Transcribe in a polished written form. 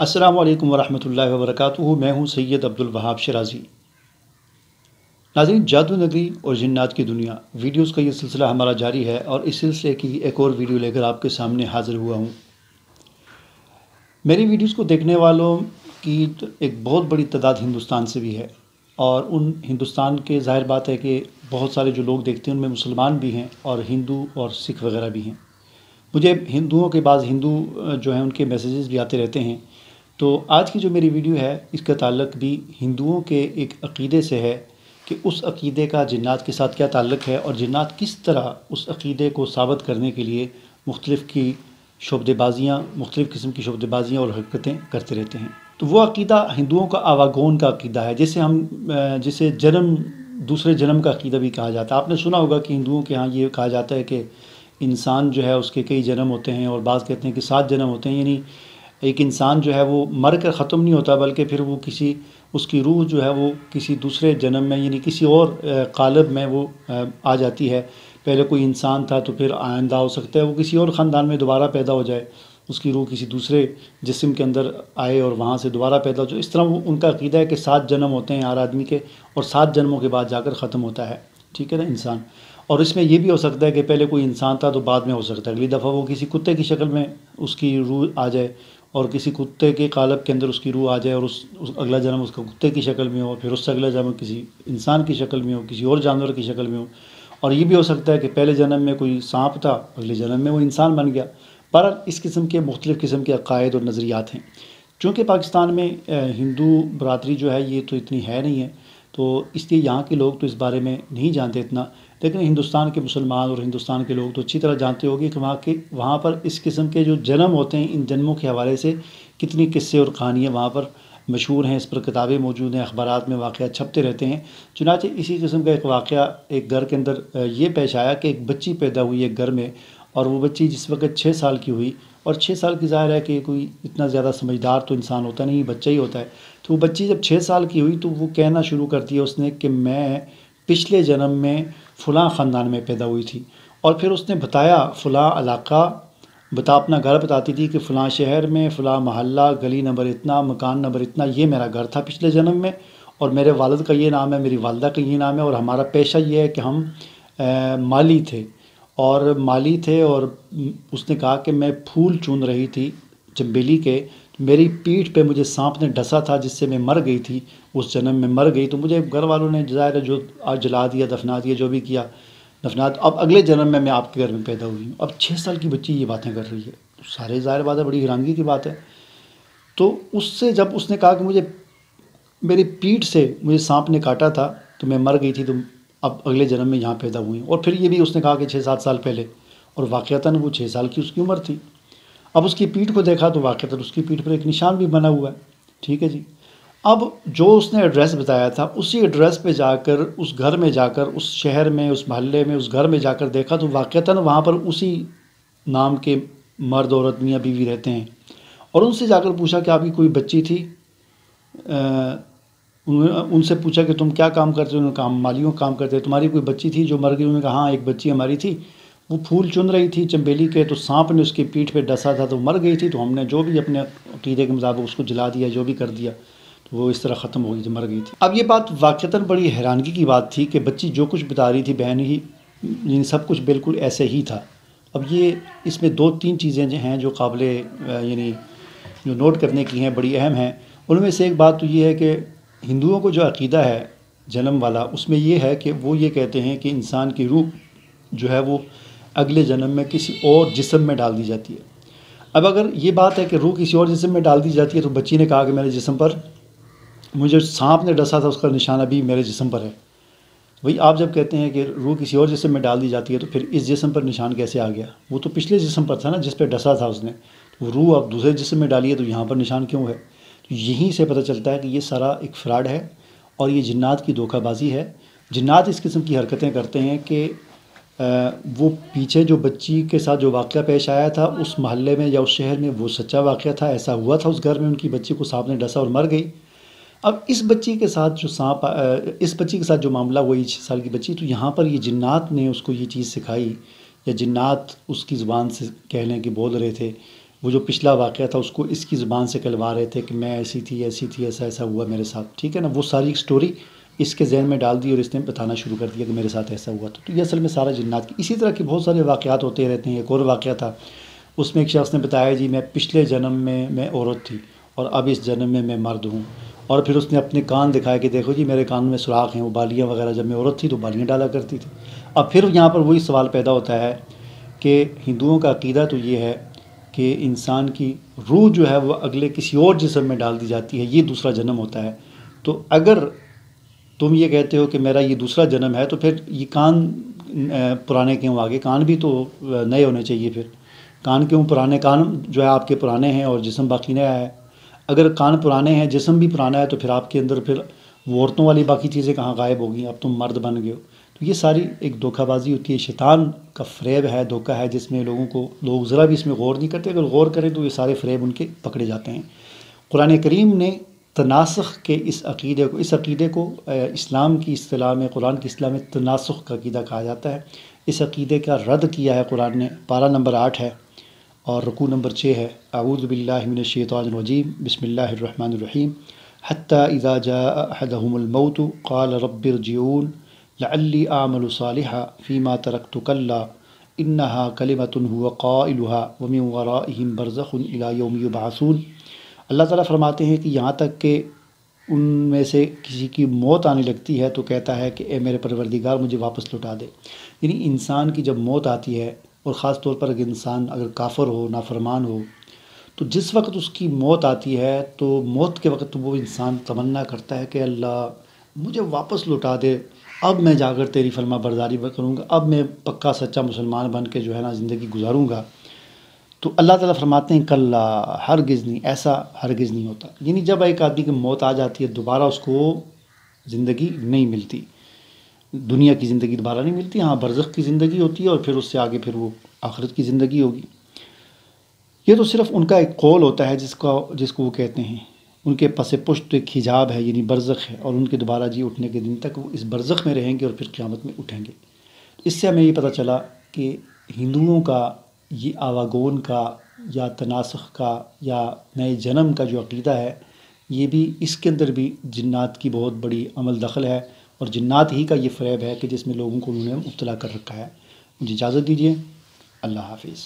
अस्सलामु अलैकुम वरहमतुल्लाहि वबरकातुहू। मैं हूँ सैयद अब्दुल वहाब शिराज़ी। नाज़रीन, जादू नगरी और जिन्नात की दुनिया वीडियोस का ये सिलसिला हमारा जारी है और इस सिलसिले की एक और वीडियो लेकर आपके सामने हाज़िर हुआ हूँ। मेरी वीडियोस को देखने वालों की एक बहुत बड़ी तादाद हिंदुस्तान से भी है और उन हिंदुस्तान के ज़ाहिर बात है कि बहुत सारे जो लोग देखते हैं उनमें मुसलमान भी हैं और हिंदू और सिख वगैरह भी हैं। मुझे हिंदुओं के बाद हिंदू जो हैं उनके मैसेजेस भी आते रहते हैं। तो आज की जो मेरी वीडियो है इसका ताल्लुक़ भी हिंदुओं के एक अक़ीदे से है कि उस अक़ीदे का जिन्नात के साथ क्या ताल्लुक़ है और जिन्नात किस तरह उस अक़ीदे को साबित करने के लिए मुख्तलिफ़ किस्म की शोबदेबाज़ियाँ और हरकतें करते रहते हैं। तो वो अक़ीदा हिंदुओं का आवागोन का अक़ीदा है, जिसे दूसरे जन्म का अक़ीदा भी कहा जाता है। आपने सुना होगा कि हिंदुओं के यहाँ ये कहा जाता है कि इंसान जो है उसके कई जन्म होते हैं और बाज़ कहते हैं कि 7 जन्म होते हैं। यानी एक इंसान जो है वो मर कर ख़त्म नहीं होता, बल्कि फिर वो उसकी रूह जो है वो किसी दूसरे जन्म में यानी किसी और क़ालिब में वो आ जाती है। पहले कोई इंसान था तो फिर आइंदा हो सकता है वो किसी और ख़ानदान में दोबारा पैदा हो जाए, उसकी रूह किसी दूसरे जिस्म के अंदर आए और वहाँ से दोबारा पैदा हो जाए। इस तरह वो उनका अक़ीदा है कि 7 जन्म होते हैं हर आदमी के और 7 जन्मों के बाद जाकर ख़त्म होता है, ठीक है ना, इंसान। और इसमें यह भी हो सकता है कि पहले कोई इंसान था तो बाद में हो सकता है अगली दफ़ा वो किसी कुत्ते की शक्ल में उसकी रूह आ जाए और किसी कुत्ते के क़ालिब के अंदर उसकी रूह आ जाए और उस अगला जन्म उसका कुत्ते की शक्ल में हो, फिर उससे अगला जन्म किसी इंसान की शक्ल में हो, किसी और जानवर की शक्ल में हो। और ये भी हो सकता है कि पहले जन्म में कोई सांप था, अगले जन्म में वो इंसान बन गया। पर इस किस्म के मुख्तलिफ़ किस्म के अक़ायद और नज़रियात हैं। चूँकि पाकिस्तान में हिंदू बरादरी जो है ये तो इतनी है नहीं है, तो इसलिए यहाँ के लोग तो इस बारे में नहीं जानते इतना। लेकिन हिंदुस्तान के मुसलमान और हिंदुस्तान के लोग तो अच्छी तरह जानते होंगे कि वहाँ पर इस किस्म के जो जन्म होते हैं, इन जन्मों के हवाले से कितनी किस्से और कहानियाँ वहाँ पर मशहूर हैं। इस पर किताबें मौजूद हैं, अखबारात में वाक़यात छपते रहते हैं। चुनांचे इसी किस्म का एक वाक़या एक घर के अंदर ये पेश आया कि एक बच्ची पैदा हुई एक घर में, और वो बच्ची जिस वक्त 6 साल की हुई, और 6 साल की ज़ाहिर है कि कोई इतना ज़्यादा समझदार तो इंसान होता नहीं, बच्चा ही होता है। तो वो बच्ची जब 6 साल की हुई तो वो कहना शुरू कर दिया उसने कि मैं पिछले जन्म में फ़लाँ ख़ानदान में पैदा हुई थी। और फिर उसने बताया फ़लाँ इलाक़ा अपना घर बताती थी कि फ़लाँ शहर में फ़लाँ मोहल्ला, गली नंबर इतना, मकान नंबर इतना, ये मेरा घर था पिछले जन्म में, और मेरे वालिद का ये नाम है, मेरी वालिदा का ये नाम है, और हमारा पेशा ये है कि हम माली थे। और उसने कहा कि मैं फूल चुन रही थी चंबेली के, मेरी पीठ पे मुझे सांप ने डसा था जिससे मैं मर गई थी, उस जन्म में मर गई। तो मुझे घर वालों ने ज़ाहिर है जो जला दिया, दफना दिया, जो भी किया दफना। अब अगले जन्म में मैं आपके घर में पैदा हुई हूँ। अब 6 साल की बच्ची ये बातें कर रही है, तो सारे ज़ाहिर बात है बड़ी हैरानगी की बात है। तो उससे जब उसने कहा कि मुझे मेरी पीठ से मुझे सांप ने काटा था तो मैं मर गई थी, तो अब अगले जन्म में यहाँ पैदा हुई। और फिर ये भी उसने कहा कि 6-7 साल पहले, और वाक़तन वो 6 साल की उसकी उम्र थी। अब उसकी पीठ को देखा तो वाक़तन उसकी पीठ पर एक निशान भी बना हुआ है, ठीक है जी। अब जो उसने एड्रेस बताया था उसी एड्रेस पे जाकर, उस घर में जाकर, उस शहर में, उस मोहल्ले में, उस घर में जाकर देखा तो वाक़तन वहाँ पर उसी नाम के मर्द औरत मियाँ बीवी रहते हैं। और उनसे जाकर पूछा कि आपकी कोई बच्ची थी? उनसे पूछा कि तुम क्या काम करते हो? उन्होंने कहा मालियों काम करते। तुम्हारी कोई बच्ची थी जो मर गई? उन्होंने कहा हाँ, एक बच्ची हमारी थी, वो फूल चुन रही थी चंबेली के, तो सांप ने उसकी पीठ पे डसा था तो मर गई थी, तो हमने जो भी अपने अक़ीदे के मुताबिक उसको जला दिया, जो भी कर दिया, तो वो इस तरह ख़त्म हो गई, जो मर गई थी। अब ये बात वाक़तन बड़ी हैरानगी की बात थी कि बच्ची जो कुछ बता रही थी, बहन ही सब कुछ बिल्कुल ऐसे ही था। अब ये इसमें 2-3 चीज़ें जो हैं जो काबिले यानी जो नोट करने की हैं, बड़ी अहम हैं। उनमें से एक बात तो ये है कि हिंदुओं को जो अक़ीदा है जन्म वाला, उसमें ये है कि वो ये कहते हैं कि इंसान की रूह जो है वो अगले जन्म में किसी और जिस्म में डाल दी जाती है। अब अगर ये बात है कि रूह किसी और जिस्म में डाल दी जाती है, तो बच्ची ने कहा कि मेरे जिस्म पर मुझे सांप ने डसा था, उसका निशान अभी मेरे जिस्म पर है। वही आप जब कहते हैं कि रूह किसी और जिस्म में डाल दी जाती है, तो फिर इस जिस्म पर निशान कैसे आ गया? वो तो पिछले जिस्म पर था ना जिस पर डसा था उसने, तो रूह अब दूसरे जिस्म में डाली है, तो यहाँ पर निशान क्यों है? तो यहीं से पता चलता है कि ये सारा एक फ्रॉड है और ये जिन्नात की धोखाबाजी है। जिन्नात इस किस्म की हरकतें करते हैं कि वो पीछे जो बच्ची के साथ जो वाक़या पेश आया था उस मोहल्ले में या उस शहर में, वो सच्चा वाक़या था, ऐसा हुआ था उस घर में, उनकी बच्ची को सांप ने डसा और मर गई। अब इस बच्ची के साथ जो मामला हुआ, 6 साल की बच्ची, तो यहाँ पर ये जिन्नात ने उसको ये चीज़ सिखाई, या जिन्नात उसकी ज़ुबान से कह लें कि बोल रहे थे, وہ جو پچھلا واقعہ تھا اس کو اس کی زبان سے کہلوا رہے تھے کہ میں ایسی تھی ایسا ایسا ہوا میرے ساتھ، ٹھیک ہے نا، وہ ساری سٹوری اس کے ذہن میں ڈال دی اور اس نے بتانا شروع کر دیا کہ میرے ساتھ ایسا ہوا تھا۔ تو یہ اصل میں سارا جنات کی، اسی طرح کے بہت سارے واقعات ہوتے رہتے ہیں۔ ایک اور واقعہ تھا، اس میں ایک شخص نے بتایا جی میں پچھلے جنم میں عورت تھی اور اب اس جنم میں مرد ہوں، اور پھر اس نے اپنے کان دکھائے کہ دیکھو جی میرے کان میں سوراخ ہیں، وہ بالیاں وغیرہ جب میں عورت تھی تو بالیاں ڈالا کرتی تھی۔ اب پھر یہاں پر وہی سوال پیدا ہوتا ہے کہ ہندوؤں کا عقیدہ تو یہ ہے کہ انسان کی روح جو ہے وہ اگلے کسی اور جسم میں ڈال دی جاتی ہے، یہ دوسرا جنم ہوتا ہے۔ تو اگر تم یہ کہتے ہو کہ میرا یہ دوسرا جنم ہے تو پھر یہ کان پرانے کیوں آگے؟ کان بھی تو نئے ہونے چاہیے، پھر کان کیوں پرانے؟ کان جو ہے آپ کے پرانے ہیں اور جسم باقی نیا ہے۔ اگر کان پرانے ہیں جسم بھی پرانا ہے تو پھر آپ کے اندر پھر وہ عورتوں والی باقی چیزیں کہاں غائب ہوگی؟ اب تم مرد بن گئے ہو۔ تو یہ ساری ایک دھوکہ بازی ہوتی ہے، شیطان کا فریب ہے، دھوکہ ہے، جس میں لوگ ذرا بھی اس میں غور نہیں کرتے۔ اگر غور کریں تو یہ سارے فریب ان کے پکڑے جاتے ہیں۔ قرآن کریم نے تناسخ کے اس عقیدے کو اسلام کی اصطلاح میں، قرآن کی اصطلاح میں تناسخ کا عقیدہ کہا جاتا ہے۔ اس عقیدے کا رد کیا ہے قرآن نے۔ پارہ نمبر 8 ہے اور رکوع نمبر 6 ہے۔ اعوذ باللہ من الشیطان الرجیم، بسم اللہ الرحمن الرحیم، حتی اذا جاء احدهم الموت قال رب ارجعون لعلی اعمل صالحا فیما ترکت کلا انها کلمۃ هو قائلها ومن ورائهم برزخ الی یوم یبعثون۔ اللہ تعالیٰ فرماتے ہیں کہ یہاں تک کہ ان میں سے کسی کی موت آنے لگتی ہے تو کہتا ہے کہ اے میرے پروردگار مجھے واپس لوٹا دے۔ یعنی انسان کی جب موت آتی ہے، اور خاص طور پر اگر انسان کافر ہو، نافرمان ہو، تو جس وقت اس کی موت آتی ہے تو موت کے وقت وہ انسان تمنا کرتا ہے کہ اللہ مجھے واپس لوٹا دے، اب میں جا کر تیری فرما برداری کروں گا، اب میں پکا سچا مسلمان بن کے جو ہے نا زندگی گزاروں گا۔ تو اللہ تعالیٰ فرماتے ہیں کلا، ہرگز نہیں، ایسا ہرگز نہیں ہوتا۔ یعنی جب ایک آدمی کی موت آ جاتی ہے دوبارہ اس کو زندگی نہیں ملتی، دنیا کی زندگی دوبارہ نہیں ملتی، ہاں برزخ کی زندگی ہوتی ہے اور پھر اس سے آگے پھر وہ آخرت کی زندگی ہوگی۔ یہ تو صرف ان کا ایک قول ہوتا ہے جس کو وہ کہتے ہیں، ان کے پس پشت ایک حجاب ہے، یعنی برزخ ہے، اور ان کے دوبارہ جی اٹھنے کے دن تک وہ اس برزخ میں رہیں گے اور پھر قیامت میں اٹھیں گے۔ اس سے ہمیں یہ پتہ چلا کہ ہندوؤں کا یہ آواگون کا یا تناسخ کا یا نئے جنم کا جو عقیدہ ہے، یہ بھی اس کے اندر بھی جنات کی بہت بڑی عمل دخل ہے، اور جنات ہی کا یہ فریب ہے کہ جس میں لوگوں کو انہوں نے مبتلا کر رکھا ہے۔ مجھے اجازت دیجیے، اللہ حافظ۔